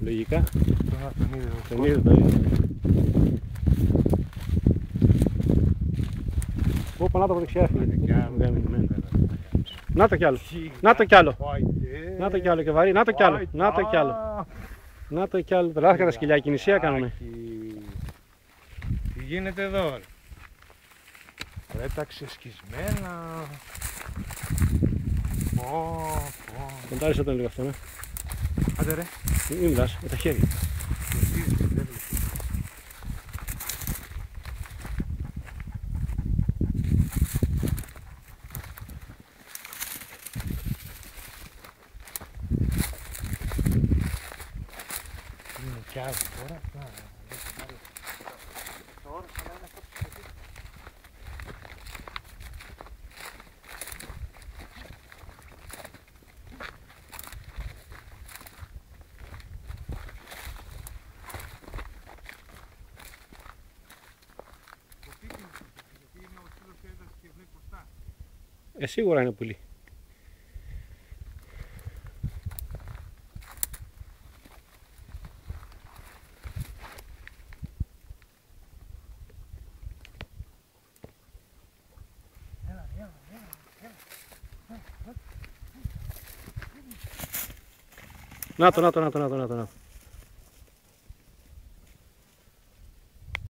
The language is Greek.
Λογικά. Τον είδε. Ωπα, να το από δεξιά. Να το κι άλλο. Να το κι άλλο. Να το κι άλλο και βαρύ. Να το κι άλλο. Να το κι άλλο. Να το κι άλλο. Τρελάθηκα τα σκυλιά. Κινησία κάνουνε. Τι γίνεται εδώ? Ρε τα ξεσκισμένα. Κοντάρισε τον λίγο αυτό, ναι. Άντε ρε. Μην μιλάς, με τα χέρια. Είναι κι άλλο τώρα. Σίγουρα είναι πουλί. Να το.